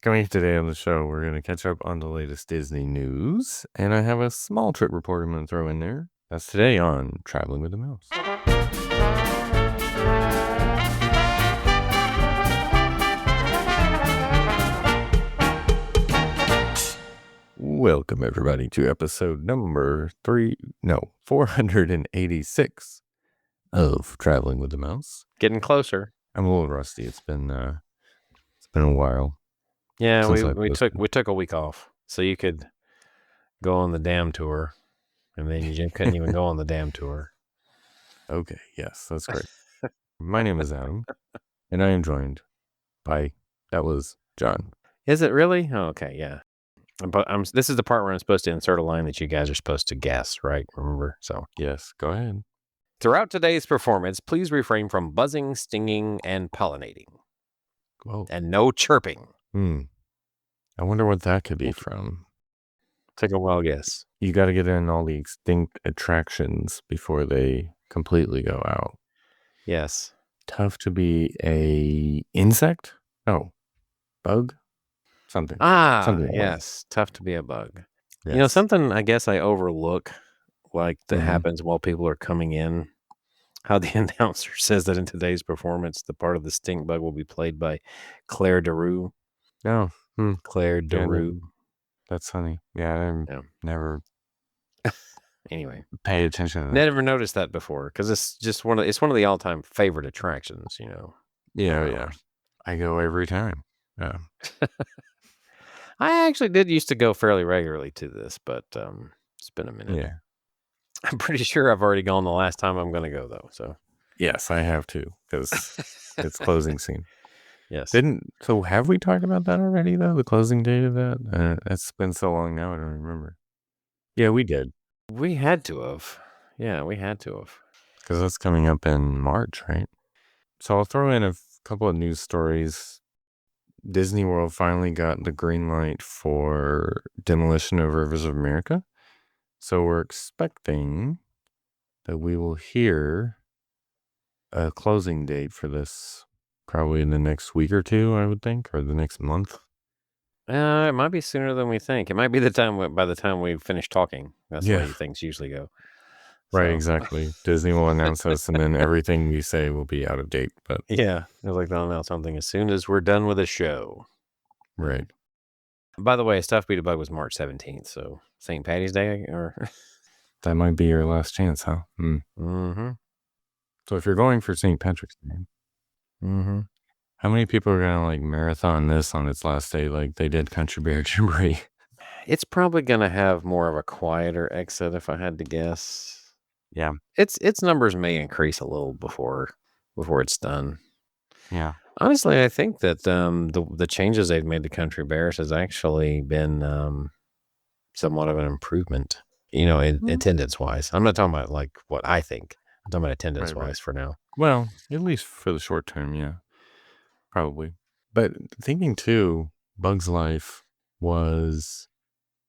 Coming up today on the show, we're going to catch up on the latest Disney news, and I have a small trip report I'm going to throw in there. That's today on Traveling with the Mouse. Welcome, everybody, to episode number 486 of Traveling with the Mouse. Getting closer. I'm a little rusty. It's been a while. Yeah, we took a week off so you could go on the dam tour, and then you couldn't even go on the dam tour. Okay, yes, that's great. My name is Adam, and I am joined by, that was John. Is it really? Oh, okay, yeah. But this is the part where I'm supposed to insert a line that you guys are supposed to guess, right? Remember? So yes, go ahead. Throughout today's performance, please refrain from buzzing, stinging, and pollinating. Whoa. And no chirping. I wonder what that could be from. Take a wild guess. You got to get in all the extinct attractions before they completely go out. Yes. Tough to be a insect? Oh, bug? Something. Something yes. Tough to be a bug. Yes. You know, something I guess I overlook, like that happens while people are coming in. How the announcer says that in today's performance, the part of the stink bug will be played by Claire Derue. Oh, Claire Derue. That's funny. Yeah, I never. Anyway, pay attention to that. Never noticed that before because it's just one of the all-time favorite attractions. You know. Yeah. I go every time. Yeah. I actually did used to go fairly regularly to this, but it's been a minute. Yeah. I'm pretty sure I've already gone the last time I'm going to go, though. So yes, I have too, because it's closing scene. Yes. So have we talked about that already, though? The closing date of that? It's been so long now, I don't remember. Yeah, we did. We had to have. Yeah, we had to have. Because that's coming up in March, right? So I'll throw in a couple of news stories. Disney World finally got the green light for demolition of Rivers of America. So we're expecting that we will hear a closing date for this probably in the next week or two, I would think, or the next month. It might be sooner than we think. It might be by the time we finish talking. That's the way things usually go. Right, exactly. Disney will announce us, and then everything we say will be out of date. But yeah, it's like they'll announce something as soon as we're done with the show. Right. By the way, Stuff Beat a Bug was March 17th, so St. Patty's Day, or that might be your last chance, huh? So if you're going for St. Patrick's Day, how many people are gonna like marathon this on its last day, like they did Country Bear Jamboree? It's probably gonna have more of a quieter exit, if I had to guess. Yeah, its numbers may increase a little before it's done. Yeah. Honestly, I think that the changes they've made to Country Bears has actually been somewhat of an improvement, attendance-wise. I'm not talking about like what I think. I'm talking about attendance-wise for now. Well, at least for the short term, yeah. Probably. But thinking too, Bug's Life was,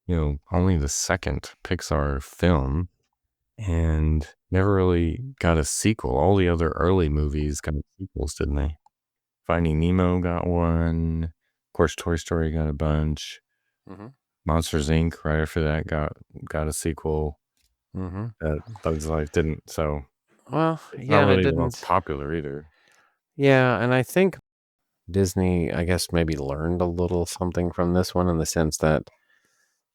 only the second Pixar film and never really got a sequel. All the other early movies got sequels, didn't they? Finding Nemo got one. Of course, Toy Story got a bunch. Monsters, Inc. right after that got a sequel. That Bug's Life didn't. So, well, not really the most popular either. Yeah, and I think Disney, I guess, maybe learned a little something from this one in the sense that,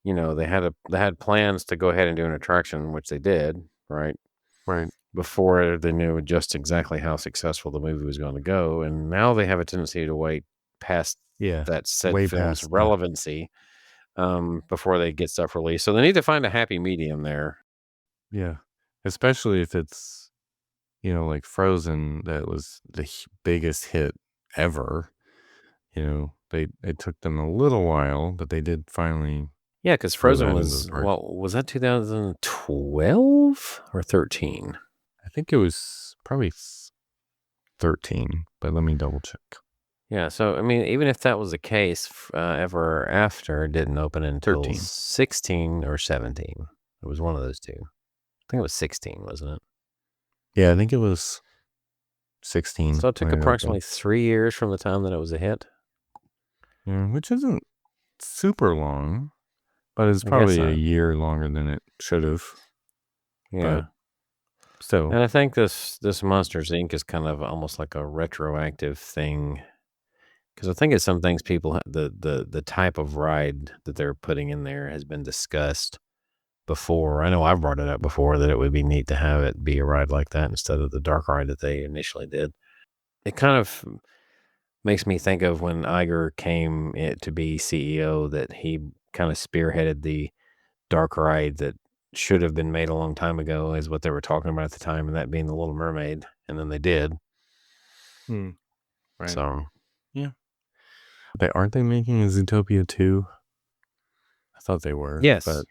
they had plans to go ahead and do an attraction, which they did, right? Right. Before they knew just exactly how successful the movie was going to go, and now they have a tendency to wait past that said film's relevancy before they get stuff released. So they need to find a happy medium there. Yeah, especially if it's, like Frozen, that was the biggest hit ever. It took them a little while, but they did finally. Yeah, because Frozen was that 2012 or 13? I think it was probably 13, but let me double check. Yeah, so I mean, even if that was the case, Ever After didn't open until 16 or 17. It was one of those two. I think it was 16, wasn't it? Yeah, I think it was 16. So it took approximately 3 years from the time that it was a hit. Yeah, which isn't super long, but it's I guess probably a so. year longer than it should have. Yeah. But still, And I think this Monsters Inc. is kind of almost like a retroactive thing, because I think it's some things people the type of ride that they're putting in there has been discussed before. I know I've brought it up before that it would be neat to have it be a ride like that instead of the dark ride that they initially did. It kind of makes me think of when Iger came to be CEO, that he kind of spearheaded the dark ride that should have been made a long time ago, is what they were talking about at the time, and that being the Little Mermaid, and then they did. right. So Yeah. Aren't they making a Zootopia 2? I thought they were, yes, but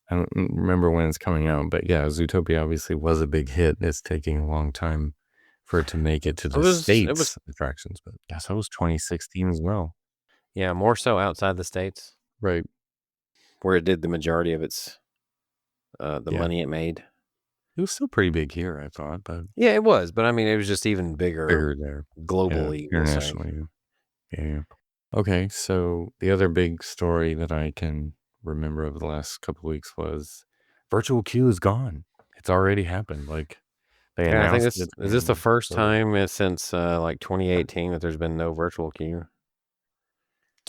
I don't remember when it's coming out. But yeah, Zootopia obviously was a big hit. It's taking a long time for it to make it to it the was States attractions. But yeah, so it was 2016 as well. yeah, more so outside the States Right. where it did the majority of its the Yeah. money it made. It was still pretty big here, I thought, but Yeah, it was, but I mean, it was just even bigger bigger there. Yeah. globally, we'll say. Internationally. Yeah. Okay. So the other big story that I can remember over the last couple of weeks was virtual queue is gone. It's already happened. Like they Yeah, I think announced this it is this the in first the time since like 2018 that there's been no virtual queue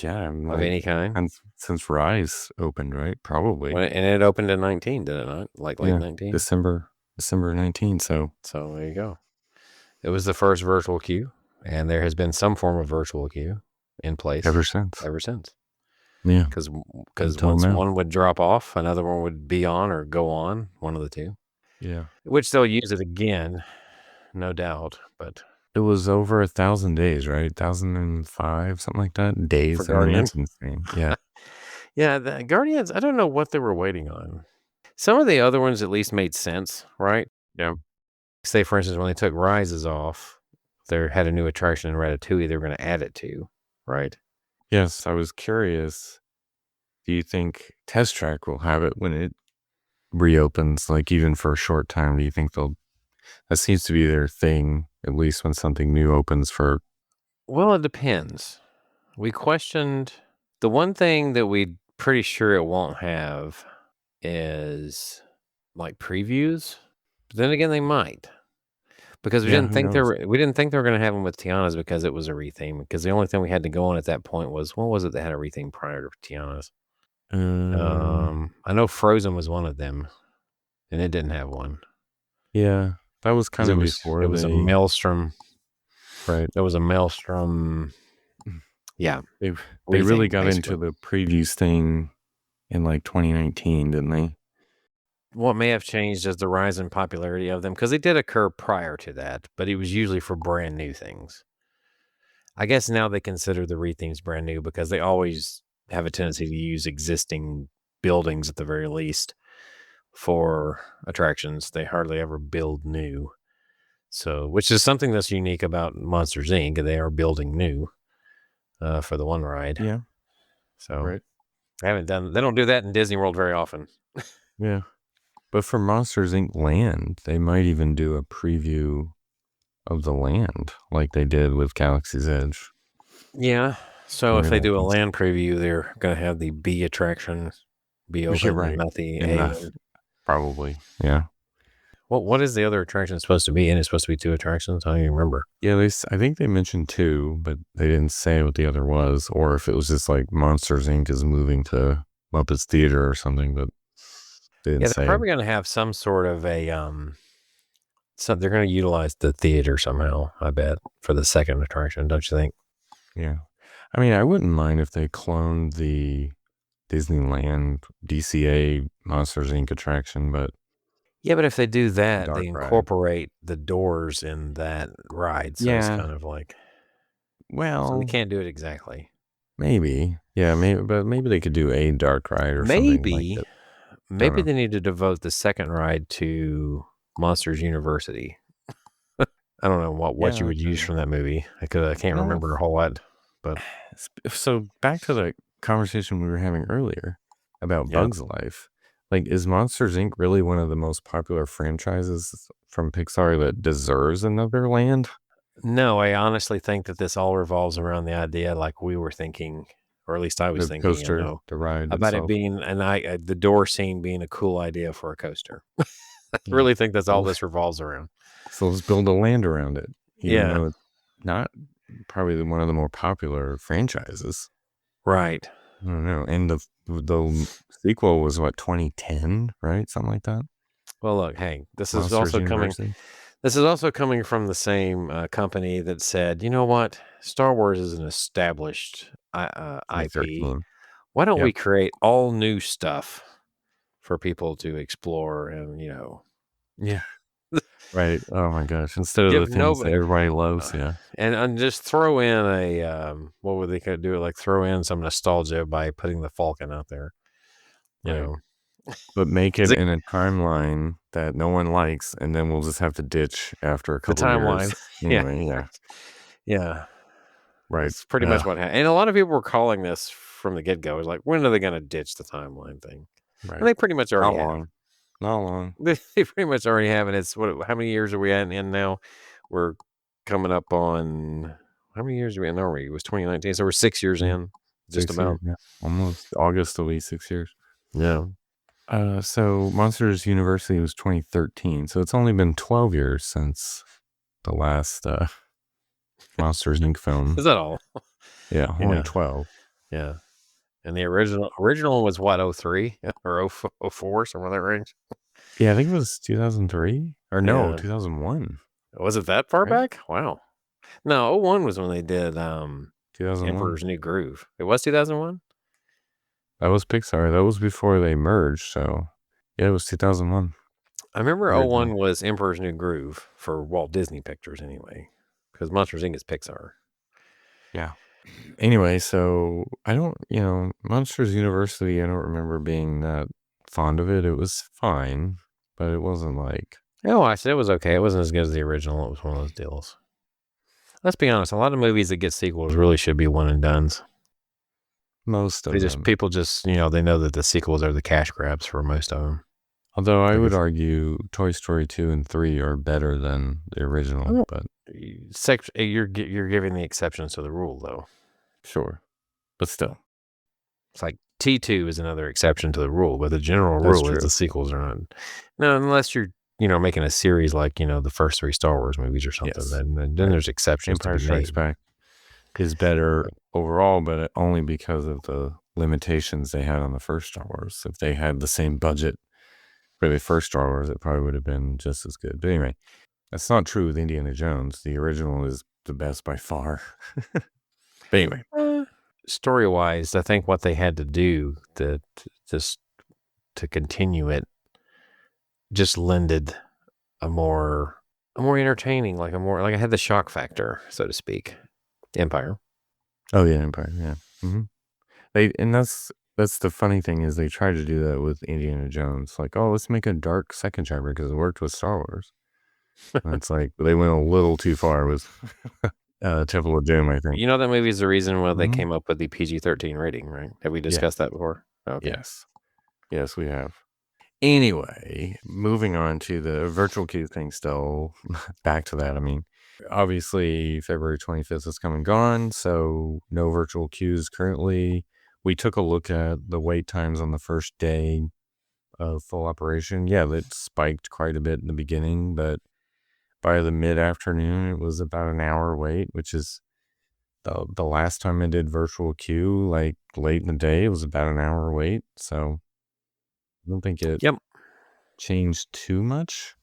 yeah, I'm of like any kind. since Rise opened, right? Probably. And it opened in 19, did it not? Like late Yeah. 19. December 19th. So So there you go. It was the first virtual queue, and there has been some form of virtual queue in place ever since. ever since. Yeah. Because Until once now. one would drop off, another one would be on or go on, one of the two. Yeah. Which they'll use it again, no doubt. But It was over 1,000 days, right? 1,005, something like that. for Days. I mean, Guardian, that's insane. Yeah. yeah, the Guardians, I don't know what they were waiting on. Some of the other ones at least made sense, right? Yeah. Say, for instance, when they took Rises off, they had a new attraction in Ratatouille they were going to add it to, right? Yes. I was curious. Do you think Test Track will have it when it reopens, like even for a short time? Do you think that seems to be their thing, at least when something new opens for, Well, it depends. We questioned the one thing that we pretty sure it won't have is like previews. But then again, they might, because yeah, who knows? we didn't think they were going to have them with Tiana's because it was a retheme. Because the only thing we had to go on at that point was, what was it that had a retheme prior to Tiana's? I know Frozen was one of them, and it didn't have one Yeah, that was because kind of before it was a they, Maelstrom. right. It was a Maelstrom. Yeah, They really retheme got basically. into the previews thing in like 2019, didn't they? What may have changed is the rise in popularity of them, because they did occur prior to that, but it was usually for brand new things. I guess now they consider the rethemes brand new because they always have a tendency to use existing buildings at the very least for attractions. They hardly ever build new. So, which is something that's unique about Monsters Inc. They are building new for the one ride. Yeah, So, right. they don't do that in Disney World very often. Yeah. But for Monsters Inc. Land, they might even do a preview of the land like they did with Galaxy's Edge Yeah. So when if it they do a opens. land preview, they're going to have the B attraction be You're open and right. not the And A. that's probably, yeah. What is the other attraction supposed to be? And it's supposed to be two attractions. I don't even remember. Yeah, I think they mentioned two, but they didn't say what the other was, or if it was just like Monsters Inc. is moving to Muppets Theater or something, but they didn't Yeah, they're say. probably going to have some sort of a so they're going to utilize the theater somehow. I bet for the second attraction, don't you think? Yeah. I mean, I wouldn't mind if they cloned the Disneyland DCA Monsters Inc. attraction, but Yeah, but if they do that, they dark ride. incorporate the doors in that ride, so it's Yeah. kind of like, so they Well, can't do it exactly. maybe. Yeah, maybe, but maybe they could do a dark ride or something like Maybe that. Don't know. they need to devote the second ride to Monsters University. I don't know what Yeah, you I would use could. from that movie. I can't Well, remember a whole lot, but so back to the conversation we were having earlier about yeah. Bugs Life. Like, is Monsters Inc. really one of the most popular franchises from Pixar that deserves another land? No, I honestly think that this all revolves around the idea, like we were thinking or at least I was The thinking, coaster, the ride about it itself. being the door scene being a cool idea for a coaster. I Yeah. really think that's all Well, this revolves around. so let's build a land around it, even Yeah, though it's not probably one of the more popular franchises. right. I don't know. And the sequel was what, 2010, right? Something like that. Well, look, hey, this is Monsters also coming. University. This is also coming from the same company that said, you know what, Star Wars is an established IP. 2013. Why don't we Yep. create all new stuff for people to explore and Yeah. Right. Oh my gosh. Instead of the give things that nobody everybody loves. uh, Yeah. and just throw in a what would they could do? Like throw in some nostalgia by putting the Falcon out there. You Right. know, But make 'Cause it in a timeline that no one likes, and then we'll just have to ditch after a the couple timeline. years. Yeah, Anyway, yeah. yeah. Right. That's pretty much Ugh. what happened. And a lot of people were calling this from the get go. Is like, when are they going to ditch the timeline thing? And Right. they pretty much already Not have. long. Not long. They pretty much already have. And it's what? How many years are we in now? We're coming up on how many years are we in? Are we? It was 2019, so we're 6 years Yeah. in, just 6 years. about. Yeah. Almost August will be 6 years. Yeah. So Monsters University was 2013. So it's only been 12 years since the last Monsters Inc. film. Is that all? Yeah, only Yeah. 12. Yeah. And the original was what, 03 or 04, somewhere in that range? Yeah, I think it was 2003 or no, Yeah. 2001, Was it that far right? back? Wow. No, '01 was when they did 2001. Emperor's New Groove. It was 2001? That was Pixar. That was before they merged. So yeah, it was 2001 I remember originally. '01 was Emperor's New Groove for Walt Disney Pictures anyway, because Monsters Inc. is Pixar. Yeah. Anyway, so I don't, Monsters University, I don't remember being that fond of it. It was fine, but it wasn't like No, I said it was okay. It wasn't as good as the original. It was one of those deals. Let's be honest. A lot of movies that get sequels really should be one and dones. most of them. People just, they know that the sequels are the cash grabs for most of them. Although I Like would if argue Toy Story 2 and 3 are better than the original, oh, but you're giving the exceptions to the rule though. sure. But still, It's like T2 is another exception to the rule, but the general that's rule is the true. sequels are not. No, unless you're, making a series like, the first three Star Wars movies or something, Yes. then Right. there's exceptions to Empire be Strikes made. Back is better overall, but only because of the limitations they had on the first Star Wars. If they had the same budget for the first Star Wars, it probably would have been just as good. But anyway, that's not true with Indiana Jones. The original is the best by far. But anyway, Story wise, I think what they had to do just to continue it just lended a more entertaining, like I had the shock factor, so to speak. Empire. oh yeah, Empire, yeah. And that's the funny thing is they tried to do that with Indiana Jones. Like, oh, let's make a dark second chapter because it worked with Star Wars. And it's like they went a little too far with Temple of Doom, I think. You know that movie is the reason why they Mhm. came up with the PG-13 rating, right? Have we Yeah. discussed that before? Okay. Yes. Yes, we have. Anyway, moving on to the virtual queue thing still. Back to that. I mean, obviously February 25th is come and gone, so no virtual queues currently. We took a look at the wait times on the first day of full operation. Yeah, it spiked quite a bit in the beginning, but by the mid-afternoon, it was about an hour wait, which is the last time I did virtual queue, like late in the day, it was about an hour wait. So I don't think it Yep. changed too much.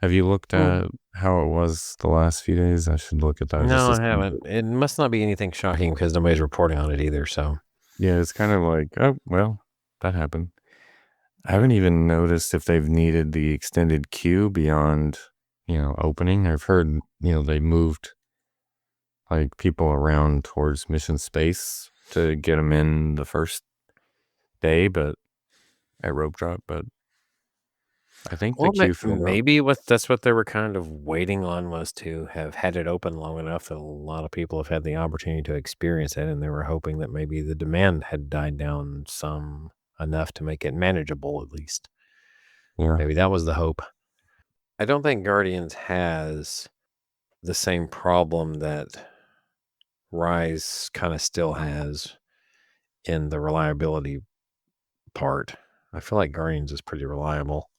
Have you looked Mm. at how it was the last few days? I should look at that just No, to I see. haven't. It must not be anything shocking because nobody's reporting on it either. So Yeah, it's kind of like, oh, well, that happened. I haven't even noticed if they've needed the extended queue beyond, opening. I've heard, they moved like people around towards mission space to get them in the first day, but at rope drop. But I think the well, queue for the maybe that's what they were kind of waiting on, was to have had it open long enough that a lot of people have had the opportunity to experience it, and they were hoping that maybe the demand had died down some enough to make it manageable at least. yeah, Maybe that was the hope. I don't think Guardians has the same problem that Rise kind of still has in the reliability part. I feel like Guardians is pretty reliable.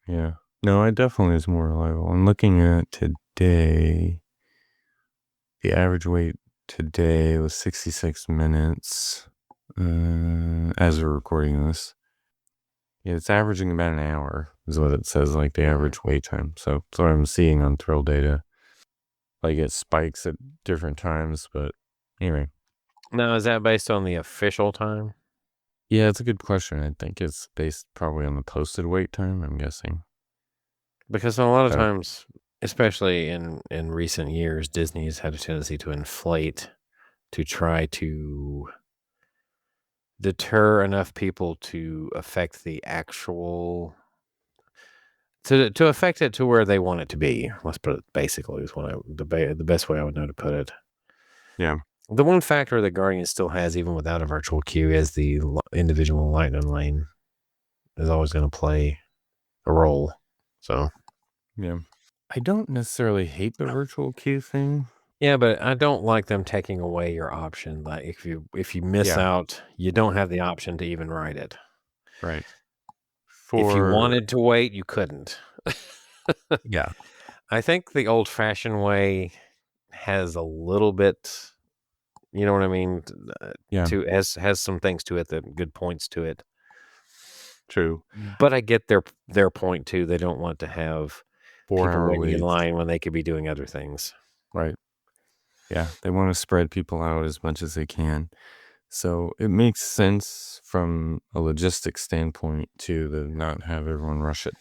Yeah. No, it definitely is more reliable. I'm looking at today. The average wait today was 66 minutes as we're recording this. Yeah, it's averaging about an hour is what it says, like the average wait time. So that's what I'm seeing on Thrill Data. Like it spikes at different times, but anyway. Now, is that based on the official time? Yeah, it's a good question. I think it's based probably on the posted wait time, I'm guessing. Because a lot of So, times, especially in recent years, Disney has had a tendency to inflate to try to deter enough people to affect the actual to affect it to where they want it to be. Let's put it basically is what the best way I would know to put it. yeah. The one factor that Guardian still has, even without a virtual queue, is the individual lightning lane is always going to play a role. So Yeah. I don't necessarily hate the virtual queue thing. yeah, but I don't like them taking away your option. Like if you miss Yeah, out, you don't have the option to even ride it. right. If you For, wanted to wait, you couldn't. yeah, I think the old fashioned way has a little bit, you know what I mean, yeah, to has some things to it that good points to it. true. But I get their point too. They don't want to have Four people hour waiting in waits. line when they could be doing other things. Right. Yeah, they want to spread people out as much as they can. So it makes sense from a logistics standpoint to not have everyone rush it.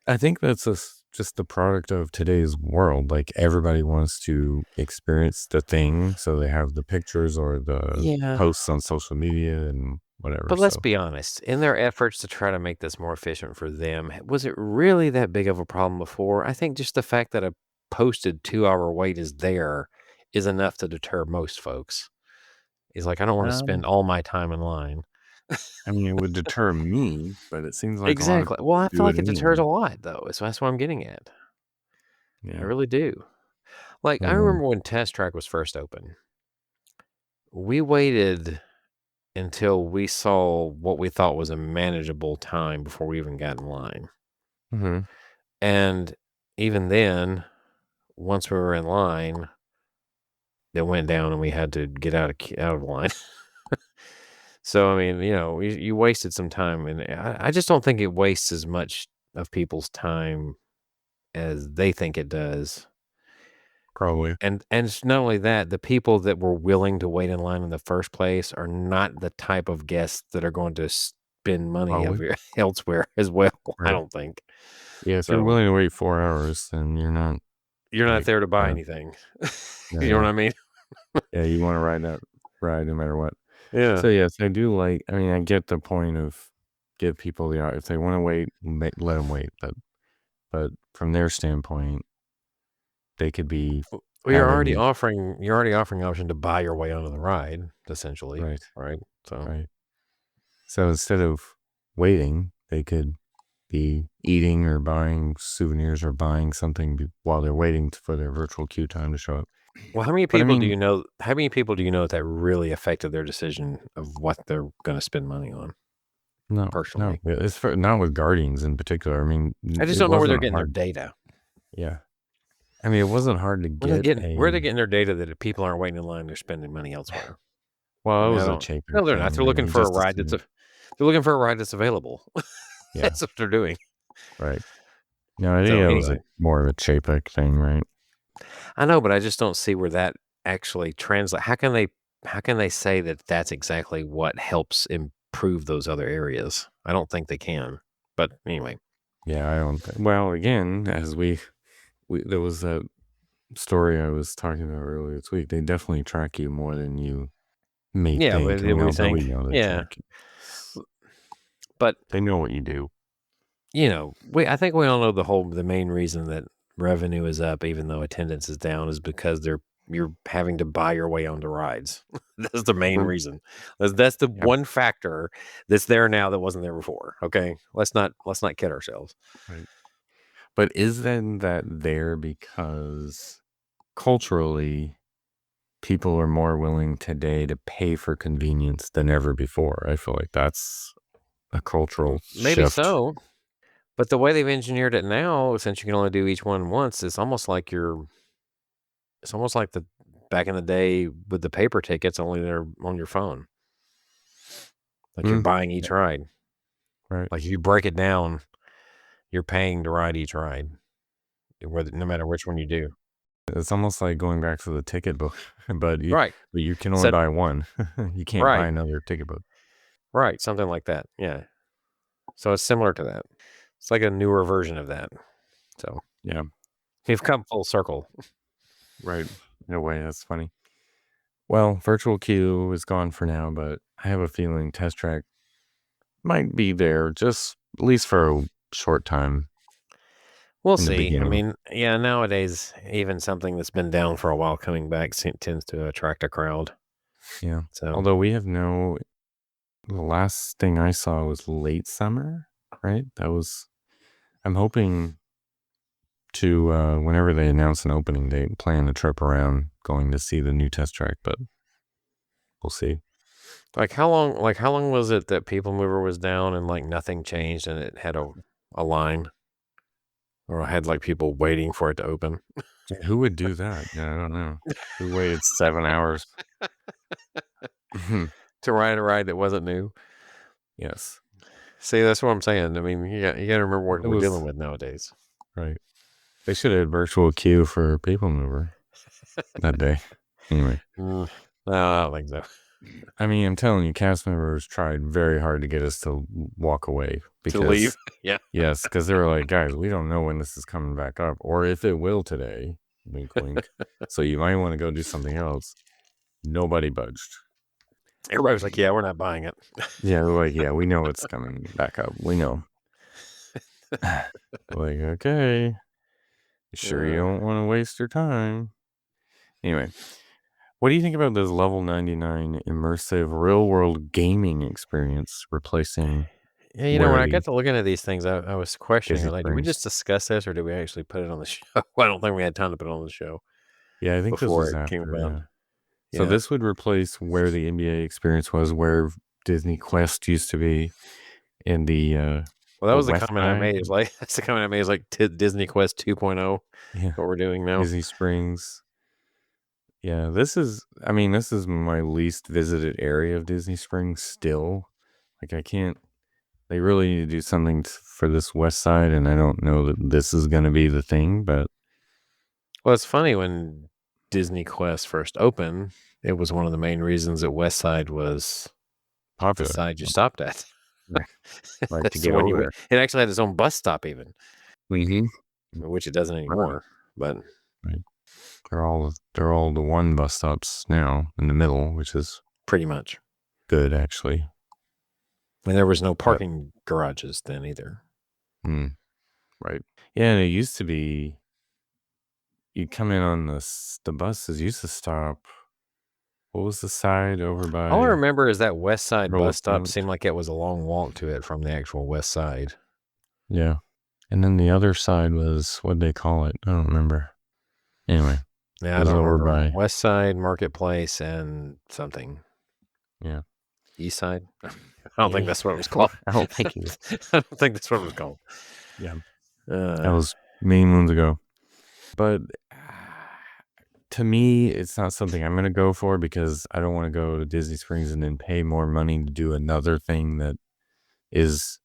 I think that's just the product of today's world. Like everybody wants to experience the thing, so they have the pictures or the Yeah. posts on social media and whatever. But let's So be honest, in their efforts to try to make this more efficient for them, was it really that big of a problem before? I think just the fact that a posted 2-hour wait is there is enough to deter most folks. He's like, I don't want to um, spend all my time in line. I mean, it would deter me, but it seems like a lot of Exactly. Well, people I feel do it like it deters anyway. a lot, though. So that's what I'm getting at. I Yeah. really do. Like, I Um, remember when Test Track was first open, we waited until we saw what we thought was a manageable time before we even got in line. mhm. And even then, once we were in line, it went down and we had to get out of line. So, I mean, you wasted some time, and I just don't think it wastes as much of people's time as they think it does. Probably. And it's not only that, the people that were willing to wait in line in the first place are not the type of guests that are going to spend money Probably. elsewhere as well, I Right. don't think. Yeah, if you're So, willing to wait 4 hours, then you're not you're not like, there to buy uh, anything. no, You know what yeah. I mean? Yeah, you wanna ride that ride no matter what. Yeah. So, yes, I do I mean, I get the point of give people if they wanna wait, let them wait, but from their standpoint, they could be Well, having you're already offering an option to buy your way onto the ride, essentially, right, right? So, right. So, instead of waiting, they could be eating or buying souvenirs or buying something while they're waiting for their virtual queue time to show up. well, But, I mean, how many people do you know that really affected their decision of what they're gonna spend money on, no, personally? it's not with Guardians in particular. I mean, I just it don't know where they're wasn't getting their hard. data. Yeah. I mean, it wasn't hard to get Where are they a getting their data that if people aren't waiting in line, they're spending money elsewhere? I well, it mean, I was a don't Chapek no, they're not. thing. I mean, he just assumed. They're looking for a ride that's available. Yeah, That's what they're doing. right. No, I think So, it was anyway, more of a Chapek thing, right? I know, but I just don't see where that actually translate how can they say that that's exactly what helps improve those other areas? I don't think they can. But anyway. Yeah, I don't think. Well, again, as we there was that story I was talking about earlier this week. They definitely track you more than you may Yeah, think. I mean, we although we think. know they Yeah. track you, But, they know what you do. I think we all know the main reason that revenue is up even though attendance is down is because you're having to buy your way onto rides. That's the main Mhm. reason. That's the Yep. one factor that's there now that wasn't there before. Okay. Let's not kid ourselves. Right. But is then that there because culturally people are more willing today to pay for convenience than ever before. I feel like that's a cultural Maybe shift. so. But the way they've engineered it now, since you can only do each one once, it's almost like the back in the day with the paper tickets, only they're on your phone. Like you're Mm, buying each yeah, ride. right. Like if you break it down, you're paying to ride each ride, whether no matter which one you do. It's almost like going back to the ticket book, but Right. you can only Said buy one. You can't buy right. another ticket book. Right. Something like that. Yeah. So it's similar to that. It's like a newer version of that. So Yeah, we've come full circle. right. In a way, that's funny. Well, virtual queue is gone for now, but I have a feeling Test Track might be there just at least for a short time We'll in the see. I beginning. mean, yeah, nowadays, even something that's been down for a while coming back tends to attract a crowd. Yeah. So, Although the last thing I saw was late summer, right? I'm hoping to, whenever they announce an opening date, plan a trip around going to see the new Test Track, but we'll see. how long was it that People Mover was down and like nothing changed and it had a line or had like people waiting for it to open Who would do that? Yeah, I don't know. Who waited 7 hours? to ride a ride that wasn't new? Yes. See, that's what I'm saying. I mean, you got to remember what It we're dealing was with nowadays. right. They should have had virtual queue for People Mover that day. Anyway, No, I don't think so. I mean, I'm telling you, cast members tried very hard to get us to walk away To leave, because, yeah. yes, because they were like, guys, we don't know when this is coming back up or if it will today. Wink, wink. So you might want to go do something else. Nobody budged. Everybody was like, "Yeah, we're not buying it." Yeah, they're like, yeah, we know it's coming back up. We know. Like, okay, sure you Uh, don't want to waste your time. Anyway, what do you think about this level 99 immersive real world gaming experience replacing yeah, when where I the got to looking at these things, I was questioning, Disney like, did we Springs? just discuss this or did we actually put it on the show? I don't think we had time to put it on the show Yeah, I think this before was it came after, about. yeah. So Yeah. this would replace where the NBA experience was, where Disney Quest used to be in Well, that the was the West comment I Side. made. It's like that's the comment I made. Is like Disney Quest 2.0, Yeah, what we're doing now. Disney Springs. Yeah, this is my least visited area of Disney Springs still. Like I can't, they really need to do something for this West Side, and I don't know that this is going to be the thing, but Well, it's funny when Disney Quest first opened, it was one of the main reasons that West Side was the popular. side you stopped at. Right. Like to That's the get one you over went. there. It actually had its own bus stop, even, Mm-hmm. which it doesn't Right. anymore. But Right. They're all the one bus stops now in the middle, which is pretty much, good actually. and there was no But parking garages then either. mm, right. Yeah, and it used to be you'd come in on the buses used to stop. What was the side over All I by remember is that West Side Roller bus stop Coast? seemed like it was a long walk to it from the actual West Side. Yeah. And then the other side was what'd they call it? I don't remember. Anyway, it Yeah, I was don't over remember. by West Side Marketplace and something. yeah. East Side. I don't think Yeah. that's what it was called. I don't think it. I don't think that's what it was called. Yeah. That Uh, was many moons ago. But to me, it's not something I'm going to go for because I don't want to go to Disney Springs and then pay more money to do another thing that is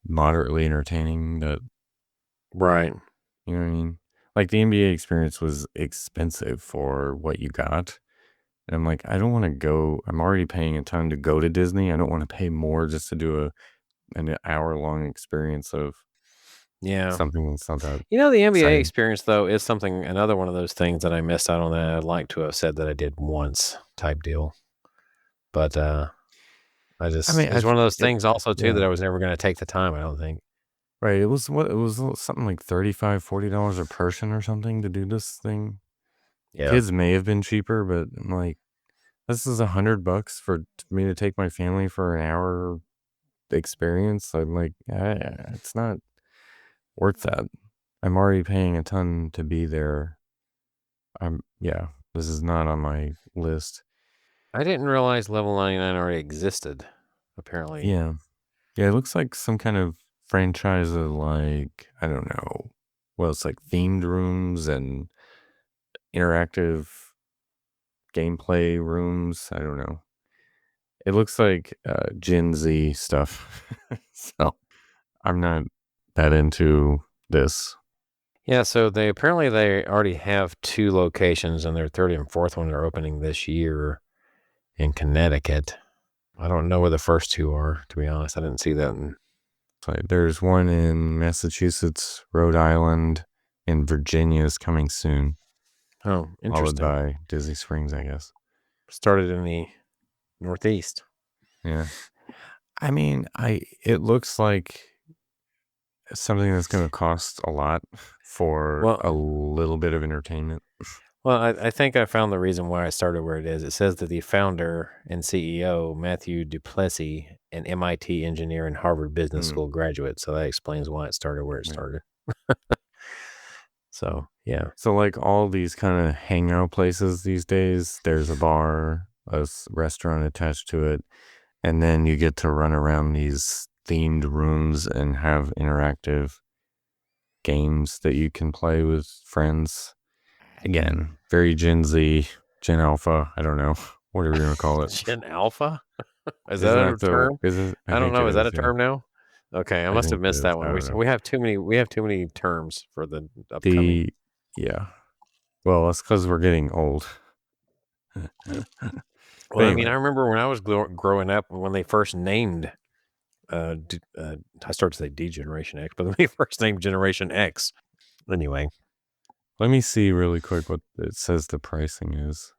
moderately entertaining. That right. you know what I mean? Like the NBA experience was expensive for what you got. And I'm like, I don't want to go. I'm already paying a ton to go to Disney. I don't want to pay more just to do an hour long experience of Yeah. something that's not that The NBA exciting. experience though is another one of those things that I missed out on that I'd like to have said that I did once type deal. But I mean, it's one of those things also too yeah, that I was never going to take the time, I don't think. right. It was something like $35-$40 a person or something to do this thing. Yeah. Kids may have been cheaper, but I'm like, this is $100 for me to take my family for an hour experience. I'm like, it's not worth that. I'm already paying a ton to be there. Yeah. This is not on my list. I didn't realize Level 99 already existed, apparently. Yeah. Yeah, it looks like some kind of franchise of like, I don't know. Well, it's like themed rooms and interactive gameplay rooms. I don't know. It looks like Gen Z stuff. So I'm not that into this. Yeah, so they already have 2 locations, and their third and fourth one are opening this year in Connecticut. I don't know where the first 2 are, to be honest. I didn't see that in Like there's one in Massachusetts, Rhode Island, and Virginia is coming soon, Oh, followed interesting. by Disney Springs, I guess. Started in the Northeast. Yeah. I mean, it looks like something that's going to cost a lot for Well a little bit of entertainment. I think I found the reason why I started where it is. It says that the founder and CEO, Matthew Duplessis, an MIT engineer and Harvard Business Hmm. School graduate. So that explains why it started where it Right. started. So, yeah. So, like all these kind of hangout places these days, there's a bar, restaurant attached to it, and then you get to run around these themed rooms and have interactive games that you can play with friends. Again, very Gen Z, Gen Alpha, I don't know, whatever you want to call it. Gen Alpha? Is Isn't that a that the, term? isn't, I I don't think know. it Is that is, a yeah. term now? Okay, I I must have think it missed is. that I one. don't know. We have too many terms for the upcoming. The, yeah. Well, that's because we're getting old. But Well, I mean, I anyway, remember when I was growing up when they first named I started to say D Generation X, but when they first named Generation X. Anyway, let me see really quick what it says the pricing is.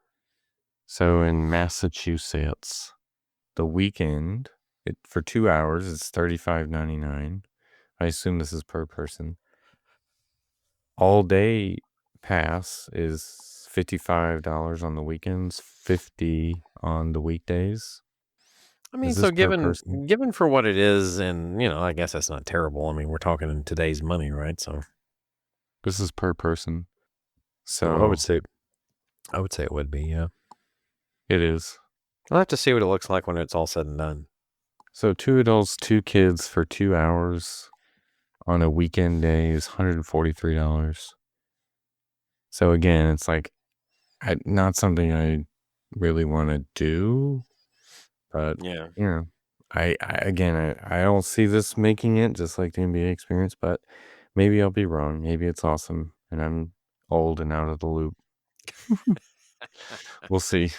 So in Massachusetts, the weekend, for 2 hours, it's $35.99. I assume this is per person. All day pass is $55 on the weekends, 50 on the weekdays. I Is mean, this so per person? given for what it is, and I guess that's not terrible. I mean, we're talking in today's money, right? So, This is per person. well, So I would say it would be. Yeah, it is. I'll have to see what it looks like when it's all said and done. So 2 adults, 2 kids for 2 hours on a weekend day is $143. So again, it's like not something I really want to do, but Yeah. I don't see this making it just like the NBA experience, but maybe I'll be wrong. Maybe it's awesome and I'm old and out of the loop. We'll see.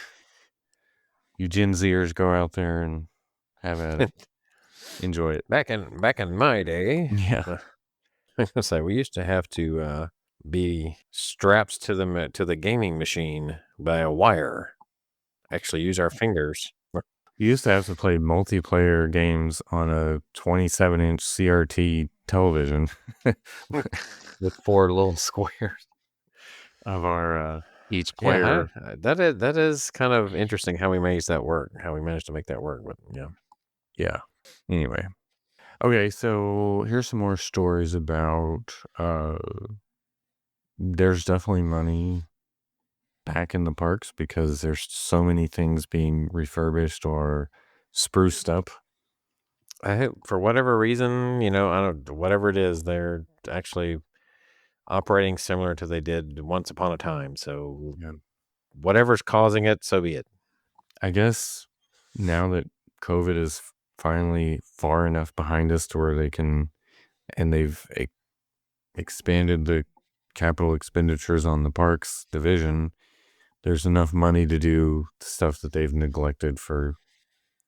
You Gen Zers go out there and have at it. Enjoy it. back in my day, Yeah. I was gonna say we used to have to be strapped to to the gaming machine by a wire. Actually, use our fingers. You used to have to play multiplayer games on a 27-inch CRT television With 4 little squares. of our each Yeah, player. that is kind of interesting how we managed that work, how we managed to make that work. But yeah, Yeah. Anyway. Okay, so here's some more stories about there's definitely money back in the parks because there's so many things being refurbished or spruced up. I hope for whatever reason, I don't whatever it is, they're actually operating similar to they did once upon a time. So Yeah. whatever's causing it, so be it. I guess now that COVID is finally far enough behind us to where they can, and they've expanded the capital expenditures on the parks division, there's enough money to do stuff that they've neglected for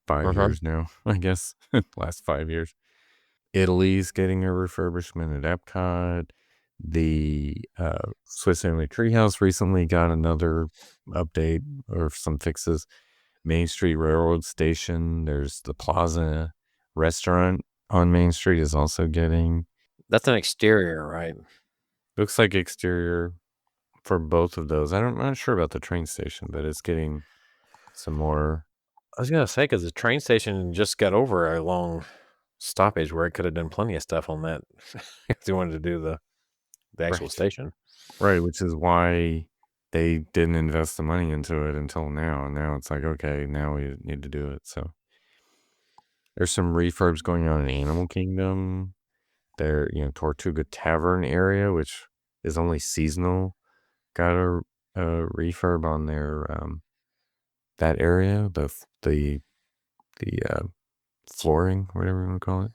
5 years now, I guess. Last 5 years. Italy's getting a refurbishment at Epcot. The Swiss Family Treehouse recently got another update or some fixes. Main Street Railroad Station, there's the Plaza restaurant on Main Street is also getting. That's an exterior, right? Looks like exterior for both of those. I'm not sure about the train station, but it's getting some more. I was gonna say because the train station just got over a long stoppage where it could have done plenty of stuff on that if they wanted to do the actual Right. station. Right, which is why they didn't invest the money into it until now. And now it's like, okay, now we need to do it. So there's some refurbs going on in Animal Kingdom. There, Tortuga Tavern area, which is only seasonal, got a refurb on their that area, the flooring, whatever you want to call it.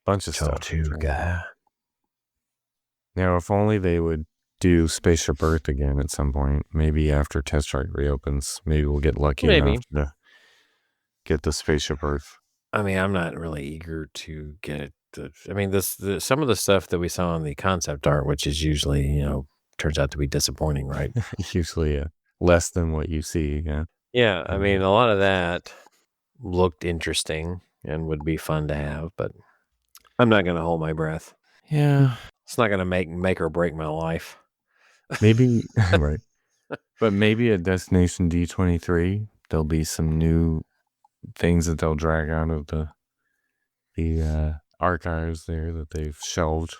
Bunch of stuff. Tortuga. Now, if only they would do Spaceship Earth again at some point, maybe after Test Track reopens, maybe we'll get lucky enough to get the Spaceship Earth. I mean, I'm not really eager to get it. I mean, some of the stuff that we saw in the concept art, which is usually, turns out to be disappointing, right? Usually less than what you see, yeah. Yeah, I mean, a lot of that looked interesting and would be fun to have, but I'm not going to hold my breath. Yeah. It's not going to make or break my life. Maybe, right. But maybe at Destination D23, there'll be some new things that they'll drag out of the archives there that they've shelved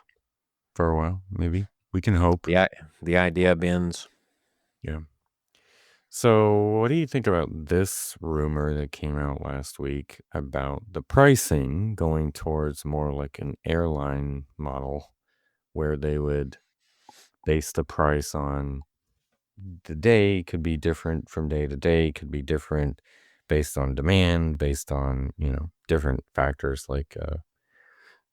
for a while. Maybe we can hope. The idea bins. Yeah. So, what do you think about this rumor that came out last week about the pricing going towards more like an airline model, where they would base the price on the day, could be different from day to day, could be different based on demand, based on, different factors like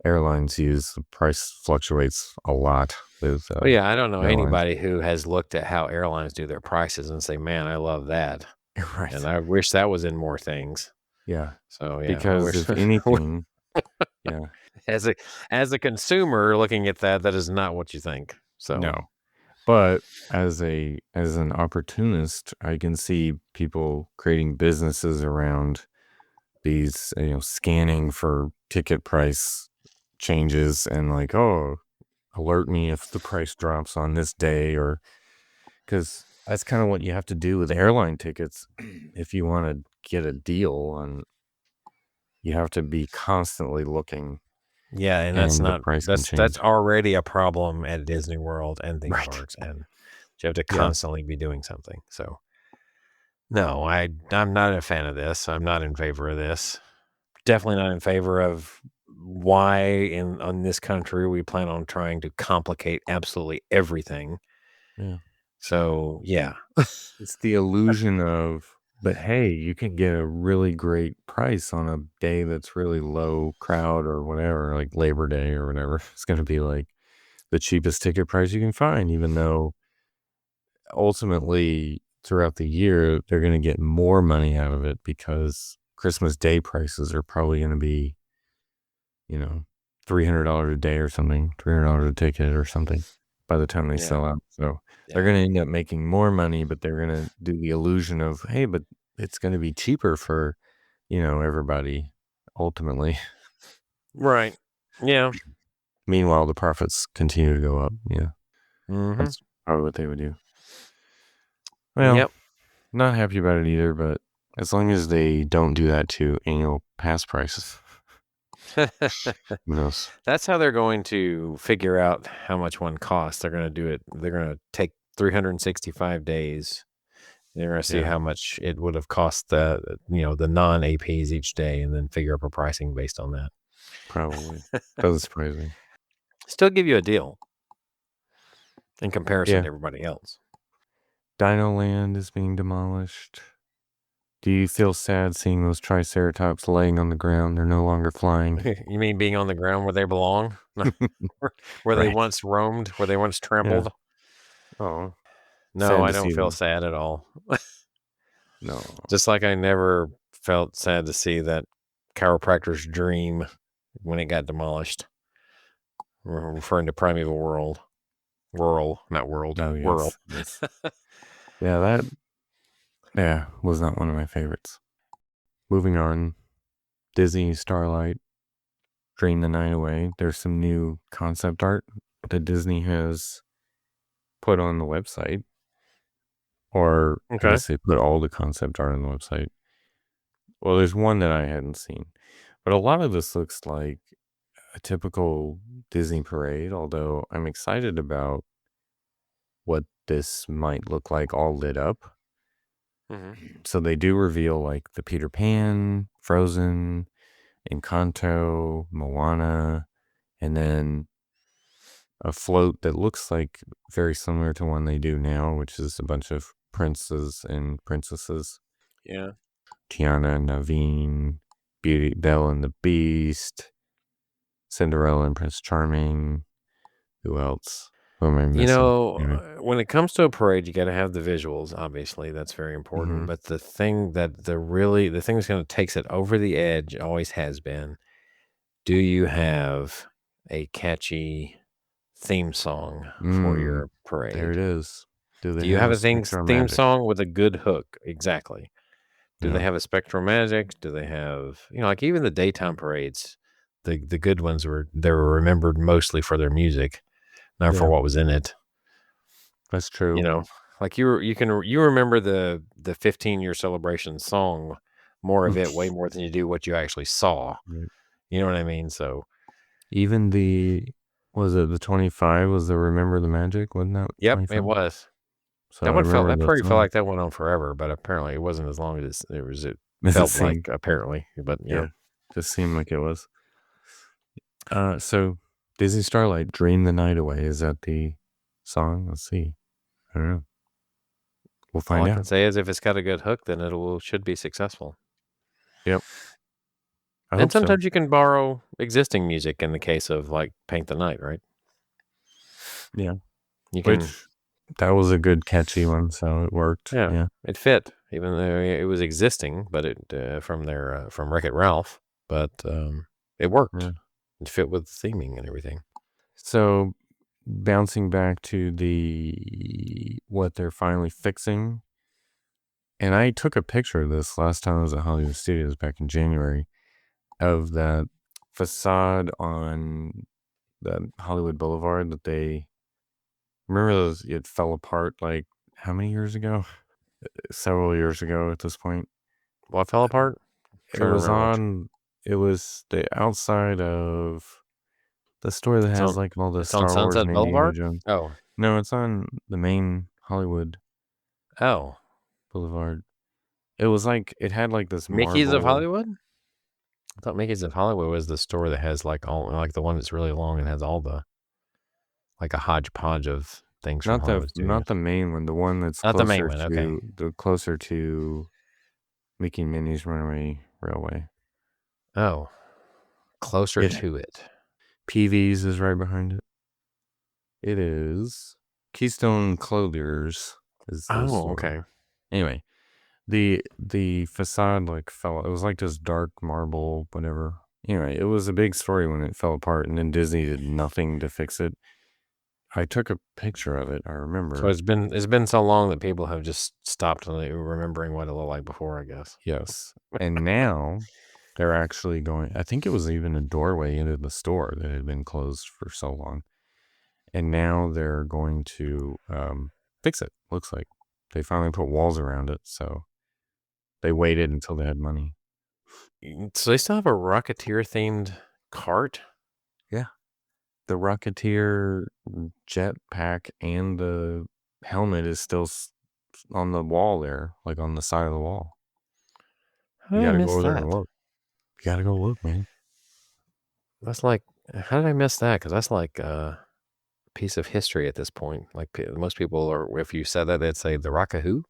airlines use. The price fluctuates a lot with Well, yeah, I don't know airlines. anybody who has looked at how airlines do their prices and say, man, I love that. Right. And I wish that was in more things. Yeah. So, yeah. Because if anything, yeah. As a consumer looking at that is not what you think. So No. But as an opportunist, I can see people creating businesses around these, scanning for ticket price changes and like, oh, alert me if the price drops on this day, or because that's kind of what you have to do with airline tickets. If you want to get a deal on, you have to be constantly looking. yeah, and that's already a problem at Disney World and theme parks, and you have to constantly be doing something. So no, I'm not a fan of this. I'm not in favor of this. Definitely not in favor of why in this country we plan on trying to complicate absolutely everything. Yeah. So yeah. It's the illusion of, but hey, you can get a really great price on a day that's really low crowd or whatever, like Labor Day or whatever. It's going to be like the cheapest ticket price you can find, even though ultimately throughout the year, they're going to get more money out of it because Christmas Day prices are probably going to be, $300 a day or something, $300 a ticket or something by the time they sell out. So they're going to end up making more money, but they're going to do the illusion of, hey, but it's going to be cheaper for, everybody ultimately. Right. Yeah. Meanwhile, the profits continue to go up. Yeah. Mm-hmm. That's probably what they would do. Well, not happy about it either, but as long as they don't do that to annual pass prices. Who knows? That's how they're going to figure out how much one costs. They're going to do it. They're going to take 365 days. They're going to see how much it would have cost the non-APs each day, and then figure up a pricing based on that. Probably. Doesn't surprise me. Still give you a deal in comparison to everybody else. Dino Land is being demolished. Do you feel sad seeing those Triceratops laying on the ground? They're no longer flying. You mean being on the ground where they belong? Where they once roamed, where they once trampled? Yeah. Oh. No, I don't feel sad at all. No. Just like I never felt sad to see that chiropractor's dream when it got demolished. We're referring to Primeval World. Rural, not world. Oh, yes. Rural. Yes. That was not one of my favorites. Moving on, Disney Starlight, Drain the Night Away. There's some new concept art that Disney has put on the website. Or I guess they put all the concept art on the website. Well, there's one that I hadn't seen. But a lot of this looks like a typical Disney parade, although I'm excited about what this might look like all lit up. Mm-hmm. So they do reveal like the Peter Pan, Frozen, Encanto, Moana, and then a float that looks like very similar to one they do now, which is a bunch of princes and princesses. Yeah. Tiana, Naveen, Beauty, Belle and the Beast, Cinderella and Prince Charming. Who else? Who am I missing? Anyway. When it comes to a parade, you got to have the visuals. Obviously, that's very important. Mm-hmm. But the thing that's going to takes it over the edge always has been. Do you have a catchy theme song for your There it parade? is. Do they Do you have have a a Spectrum of theme Magic? song with a good hook? Exactly. Do they Yeah. have a Spectral Magic? Do they have, like even the daytime parades, the good ones they were remembered mostly for their music, not for Yeah. what was in it. That's You true. know, like you remember the 15-year celebration song, more of it, way more than you do what you actually saw. Right. You know what I mean? So Even was it the 25? Was the Remember the Magic? Wasn't that yep, it 25? was. So I remember That the parade felt song. like that went on forever, but apparently it wasn't as long as it Does it felt like seem? apparently. But yeah. Yeah. Just seemed like it was. So Disney Starlight, Dream the Night Away. Is that the song? Let's see. I don't know. We'll All find I can out. say is if it's got a good hook, then should be successful. Yep. I And hope so. sometimes you can borrow existing music in the case of like Paint the Night, right? Yeah. You can, Which that was a good catchy one, so it worked. yeah, Yeah. it fit, even though it was existing, but from Wreck-It Ralph, but it worked. Yeah. It fit with theming and everything. So bouncing back to what they're finally fixing. And I took a picture of this last time I was at Hollywood Studios back in January of that facade on the Hollywood Boulevard that they remember those it fell apart like how many years ago? Several years ago at this point. What fell apart? I'm It trying to was remember what on it was the outside of the store that it's has on. like all the It's on Star Wars Sunset and Indiana Boulevard. Jones. Oh, No, it's on the main Hollywood oh, Boulevard. It was like it had like this Mickey's of marble. Hollywood. I thought Mickey's of Hollywood was the store that has like the one that's really long and has all the like a hodgepodge of things from Hollywood Studios. Not the main one, the one that's Not the main one. Okay. closer to Mickey and Minnie's Runaway Railway. Oh, closer It to it. PV's is right behind it. It is Keystone Clothiers is the Oh, store. okay. Anyway, the facade like fell. It was like this dark marble, whatever. Anyway, it was a big story when it fell apart, and then Disney did nothing to fix it. I took a picture of it. I So remember. it's been so long that people have just stopped remembering what it looked like before, I guess. Yes, and now they're actually going. I think it was even a doorway into the store that had been closed for so long, and now they're going to fix it. Looks like they finally put walls around it. So they waited until they had money. So they still have a Rocketeer themed cart? Yeah. The Rocketeer jetpack and the helmet is still on the wall there, like on the side of the wall. How You did I got to go miss over there and that? look. You got to go look, man. That's like, how did I miss that? Because that's like a piece of history at this point. Like most people are, if you said that, they'd say the Rock who?